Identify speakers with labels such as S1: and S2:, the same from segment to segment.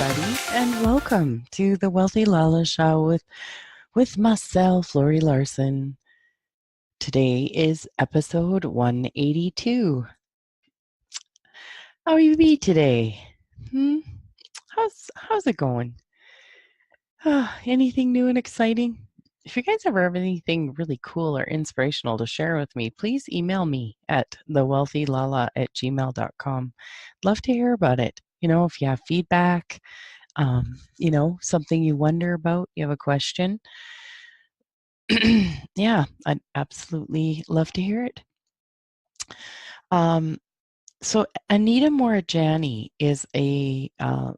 S1: everybody, and welcome to the Wealthy LaLa show with myself, Laurie Larson. Today is episode 182. How you be today? How's it going? Anything new and exciting? If you guys ever have anything really cool or inspirational to share with me, please email me at thewealthylala@gmail.com. Love to hear about it. If you have feedback, something you wonder about, you have a question. Yeah, I'd absolutely love to hear it. So Anita Moorjani is a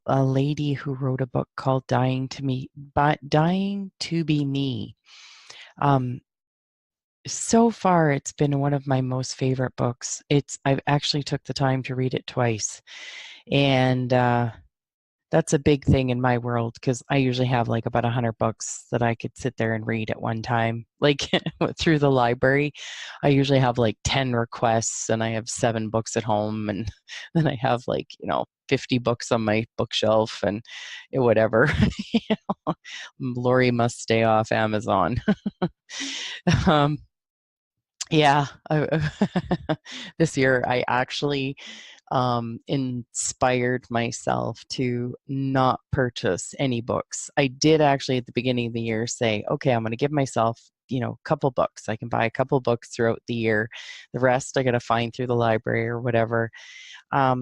S1: lady who wrote a book called Dying to Be Me. So far, it's been one of my most favorite books. I've actually took the time to read it twice, and that's a big thing in my world because I usually have like about 100 books that I could sit there and read at one time. Like through the library, I usually have like 10 requests and I have 7 books at home. And then I have 50 books on my bookshelf and whatever. Laurie must stay off Amazon. Yeah, this year I actually inspired myself to not purchase any books. I did actually at the beginning of the year say, okay, I'm going to give myself, a couple books. I can buy a couple books throughout the year. The rest I got to find through the library or whatever. I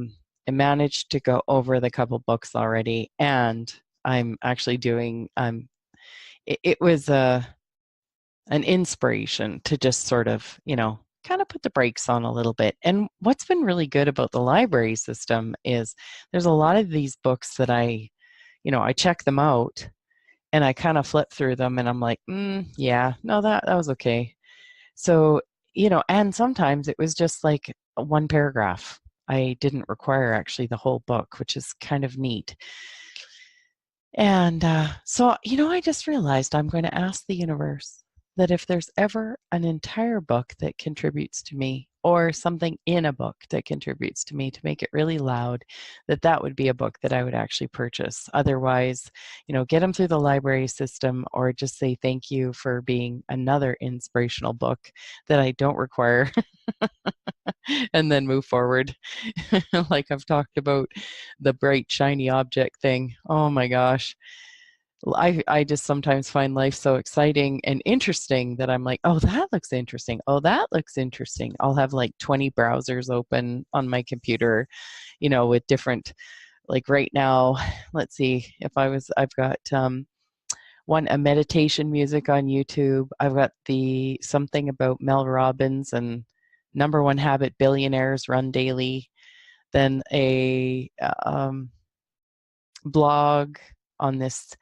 S1: managed to go over the couple books already, and I'm actually doing. It was an inspiration to just sort of, kind of put the brakes on a little bit. And what's been really good about the library system is there's a lot of these books that I check them out and I kind of flip through them and I'm like, yeah, no, that was okay. So, and sometimes it was just like one paragraph. I didn't require actually the whole book, which is kind of neat. And so, I just realized I'm going to ask the universe that if there's ever an entire book that contributes to me or something in a book that contributes to me to make it really loud, that would be a book that I would actually purchase. Otherwise, get them through the library system or just say thank you for being another inspirational book that I don't require and then move forward. Like I've talked about the bright, shiny object thing. Oh my gosh. I just sometimes find life so exciting and interesting that I'm like, oh, that looks interesting. Oh, that looks interesting. I'll have like 20 browsers open on my computer, with different, like right now, let's see, I've got a meditation music on YouTube. I've got something about Mel Robbins and number one habit billionaires run daily. Then a blog on this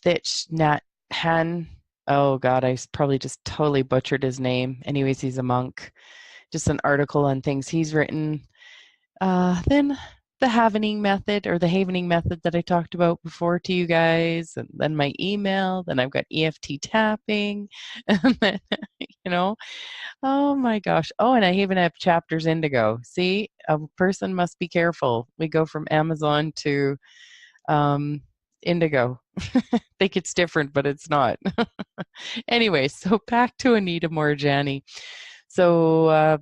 S1: Thich Nhat Hanh. Oh God, I probably just totally butchered his name. Anyways, he's a monk. Just an article on things he's written. Then the Havening method or the Havening method that I talked about before to you guys, and then my email. Then I've got EFT tapping, and then oh my gosh. Oh, and I even have chapters indigo. See, a person must be careful. We go from Amazon to indigo. Think it's different, but it's not. Anyway, so back to Anita Moorjani. So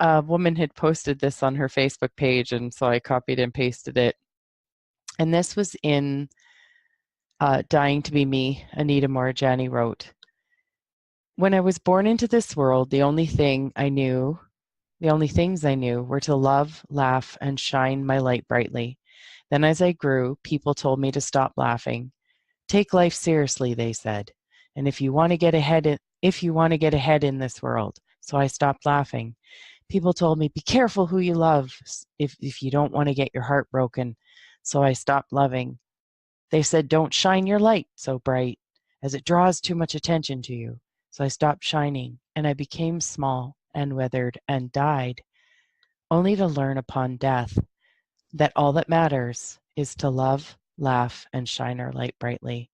S1: a woman had posted this on her Facebook page, and so I copied and pasted it. And this was in Dying to Be Me. Anita Moorjani wrote, when I was born into this world, the only things I knew were to love, laugh, and shine my light brightly. Then as I grew, people told me to stop laughing. Take life seriously, they said. And if you want to get ahead in this world. So I stopped laughing. People told me, be careful who you love if you don't want to get your heart broken. So I stopped loving. They said, don't shine your light so bright as it draws too much attention to you. So I stopped shining and I became small and withered and died, only to learn upon death that all that matters is to love, laugh, and shine our light brightly.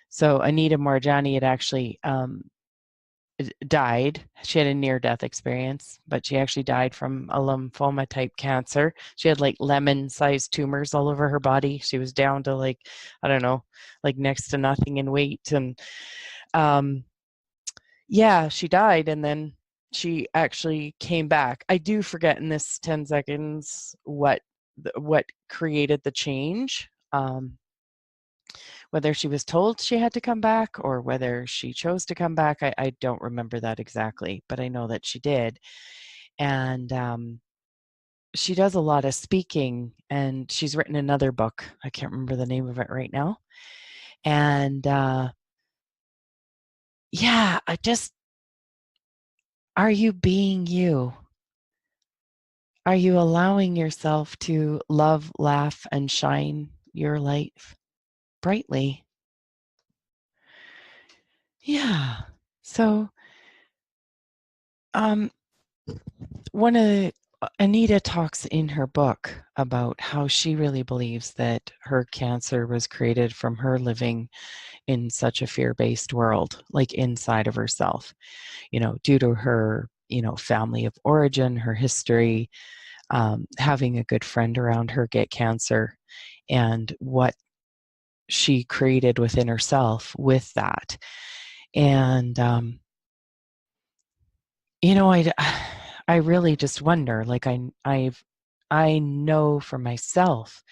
S1: So Anita Moorjani had actually died. She had a near-death experience, but she actually died from a lymphoma-type cancer. She had like lemon-sized tumors all over her body. She was down to like, I don't know, like next to nothing in weight. And yeah, she died, and then she actually came back. I do forget in this 10 seconds what created the change. Whether she was told she had to come back or whether she chose to come back, I don't remember that exactly, but I know that she did. And she does a lot of speaking, and she's written another book. I can't remember the name of it right now. And yeah, are you being you? Are you allowing yourself to love, laugh, and shine your life brightly? Yeah. So, one of Anita talks in her book about how she really believes that her cancer was created from her living in such a fear-based world, like inside of herself, due to her, family of origin, her history, having a good friend around her get cancer, and what she created within herself with that. And I really just wonder, like I know for myself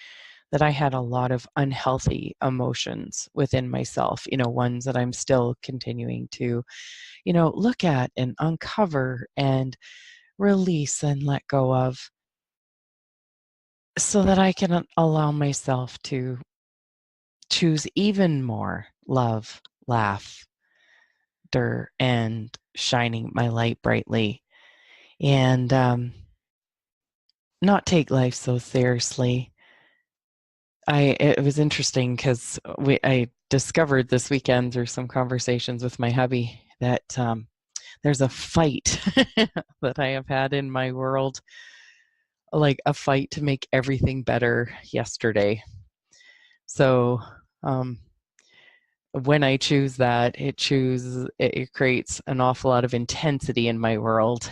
S1: that I had a lot of unhealthy emotions within myself, ones that I'm still continuing to, look at and uncover and release and let go of, so that I can allow myself to choose even more love, laughter, and shining my light brightly, and not take life so seriously. It was interesting because I discovered this weekend through some conversations with my hubby that there's a fight that I have had in my world, like a fight to make everything better yesterday. So when I choose that, it creates an awful lot of intensity in my world,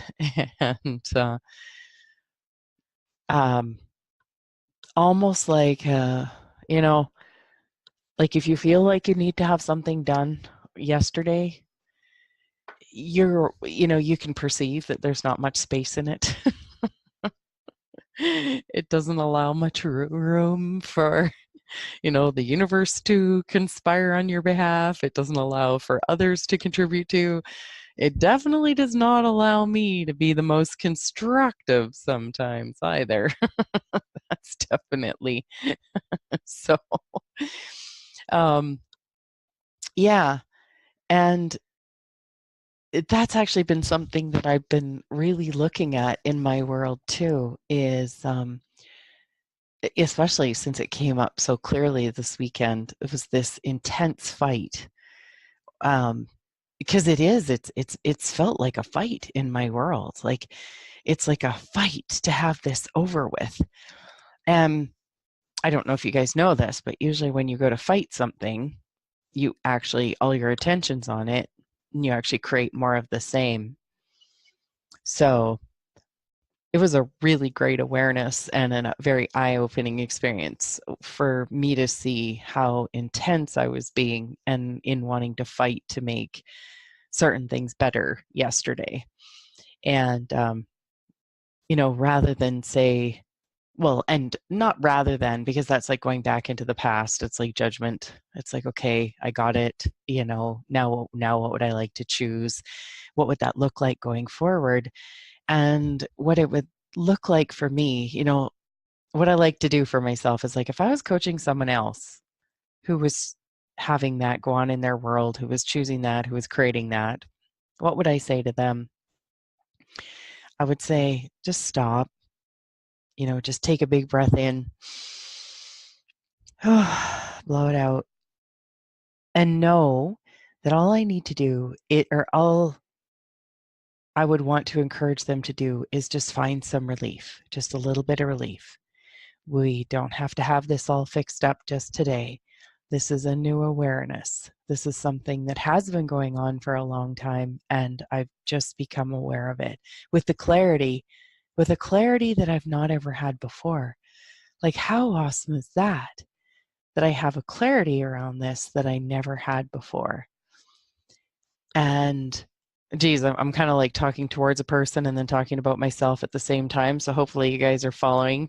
S1: and almost like like if you feel like you need to have something done yesterday, you can perceive that there's not much space in it. It doesn't allow much room for the universe to conspire on your behalf. It doesn't allow for others to contribute to. It definitely does not allow me to be the most constructive sometimes either. That's definitely so. Yeah, and that's actually been something that I've been really looking at in my world too, is especially since it came up so clearly this weekend. It was this intense fight, because it's felt like a fight in my world. Like it's like a fight to have this over with. And I don't know if you guys know this, but usually when you go to fight something, you actually, all your attention's on it, and you actually create more of the same. So it was a really great awareness and a very eye-opening experience for me to see how intense I was being and in wanting to fight to make certain things better yesterday. And, rather than say, well, and not rather than, because that's like going back into the past. It's like judgment. It's like, okay, I got it. Now what would I like to choose? What would that look like going forward? And what it would look like for me, what I like to do for myself is, like, if I was coaching someone else who was having that go on in their world, who was choosing that, who was creating that, what would I say to them? I would say, just stop, just take a big breath in, blow it out, and know that all I need to do, all I would want to encourage them to do, is just find some relief, just a little bit of relief. We don't have to have this all fixed up just today. This is a new awareness. This is something that has been going on for a long time, and I've just become aware of it with a clarity that I've not ever had before. Like, how awesome is that? That I have a clarity around this that I never had before. And geez, I'm kind of like talking towards a person and then talking about myself at the same time. So hopefully you guys are following.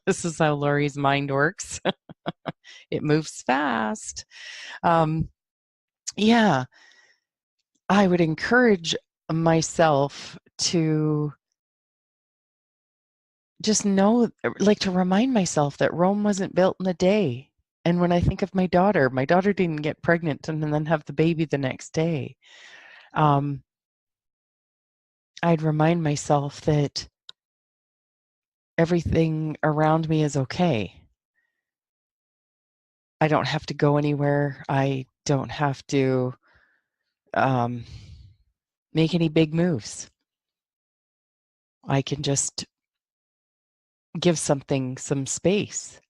S1: This is how Laurie's mind works. It moves fast. Yeah, I would encourage myself to just know, like, to remind myself that Rome wasn't built in a day. And when I think of my daughter didn't get pregnant and then have the baby the next day. I'd remind myself that everything around me is okay. I don't have to go anywhere. I don't have to make any big moves. I can just give something some space.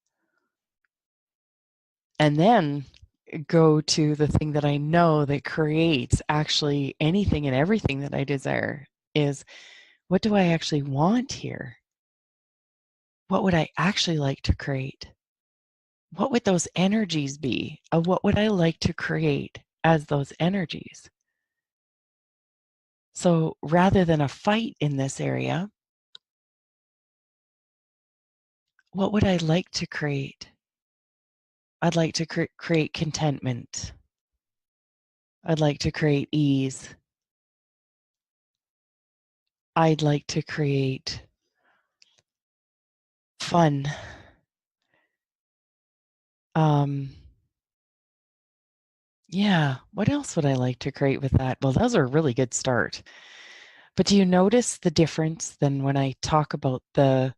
S1: And then go to the thing that I know that creates actually anything and everything that I desire is, what do I actually want here? What would I actually like to create? What would those energies be? What would I like to create as those energies? So rather than a fight in this area, what would I like to create? I'd like to create contentment. I'd like to create ease. I'd like to create fun. Yeah, what else would I like to create with that? Well, those are a really good start. But do you notice the difference then when I talk about the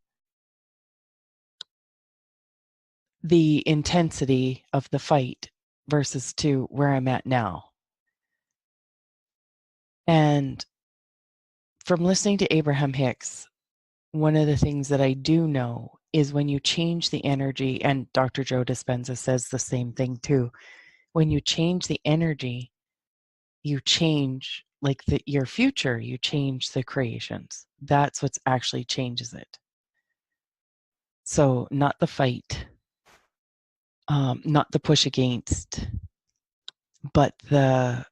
S1: intensity of the fight versus to where I'm at now? And from listening to Abraham Hicks, one of the things that I do know is when you change the energy, and Dr. Joe Dispenza says the same thing too, when you change the energy, you change like your future, you change the creations. That's what actually changes it. So not the fight, not the push against, but the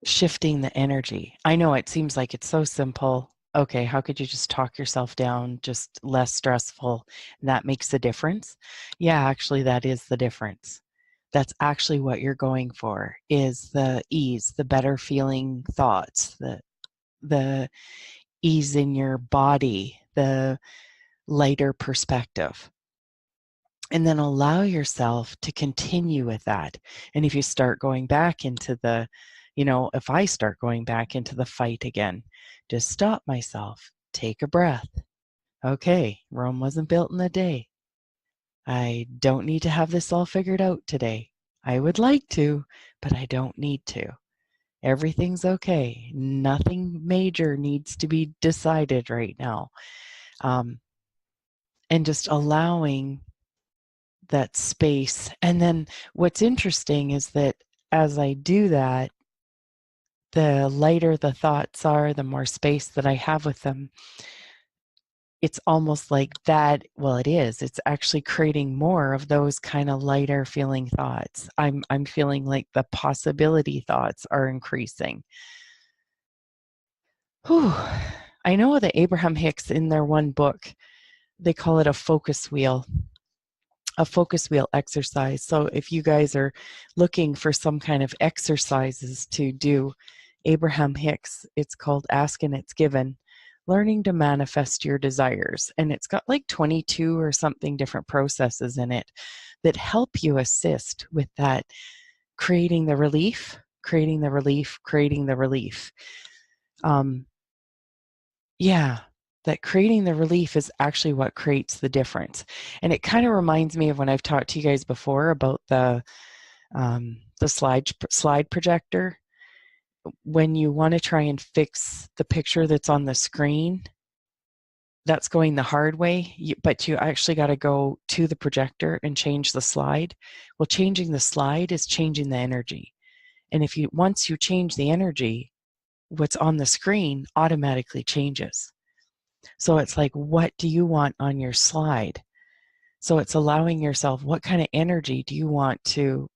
S1: shifting the energy. I know it seems like it's so simple. Okay, how could you just talk yourself down, just less stressful? And that makes a difference. Yeah, actually, that is the difference. That's actually what you're going for, is the ease, the better feeling thoughts, the ease in your body, the lighter perspective. And then allow yourself to continue with that. And if you start going back into the, if I start going back into the fight again, just stop myself, take a breath. Okay, Rome wasn't built in a day. I don't need to have this all figured out today. I would like to, but I don't need to. Everything's okay. Nothing major needs to be decided right now. And just allowing that space. And then what's interesting is that as I do that, the lighter the thoughts are, the more space that I have with them. It's almost like that, well, it is. It's actually creating more of those kind of lighter feeling thoughts. I'm feeling like the possibility thoughts are increasing. Whew. I know that Abraham Hicks, in their one book, they call it a focus wheel exercise. So if you guys are looking for some kind of exercises to do, Abraham Hicks, it's called Ask and It's Given, Learning to Manifest Your Desires. And it's got like 22 or something different processes in it that help you assist with that, creating the relief, creating the relief, creating the relief. Yeah, that creating the relief is actually what creates the difference. And it kind of reminds me of when I've talked to you guys before about the slide projector. When you want to try and fix the picture that's on the screen, that's going the hard way, but you actually got to go to the projector and change the slide. Well, changing the slide is changing the energy. And once you change the energy, what's on the screen automatically changes. So it's like, what do you want on your slide? So it's allowing yourself, what kind of energy do you want to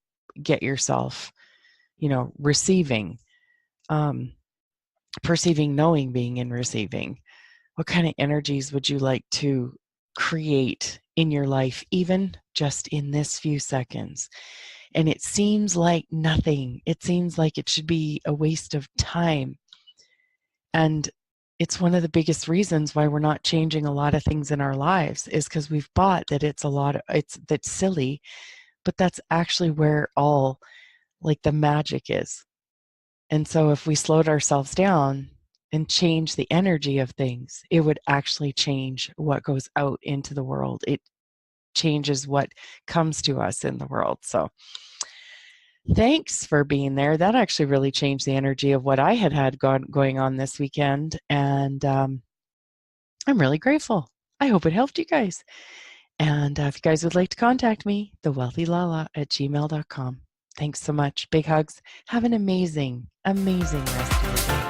S1: get yourself, receiving, perceiving, knowing, being, and receiving. What kind of energies would you like to create in your life, even just in this few seconds? And it seems like nothing. It seems like it should be a waste of time. And it's one of the biggest reasons why we're not changing a lot of things in our lives, is because we've bought that that's silly, but that's actually where all like the magic is. And so if we slowed ourselves down and change the energy of things, it would actually change what goes out into the world. It changes what comes to us in the world. So thanks for being there. That actually really changed the energy of what I had going on this weekend. And I'm really grateful. I hope it helped you guys. And if you guys would like to contact me, thewealthylala@gmail.com. Thanks so much. Big hugs. Have an amazing, amazing rest of your day.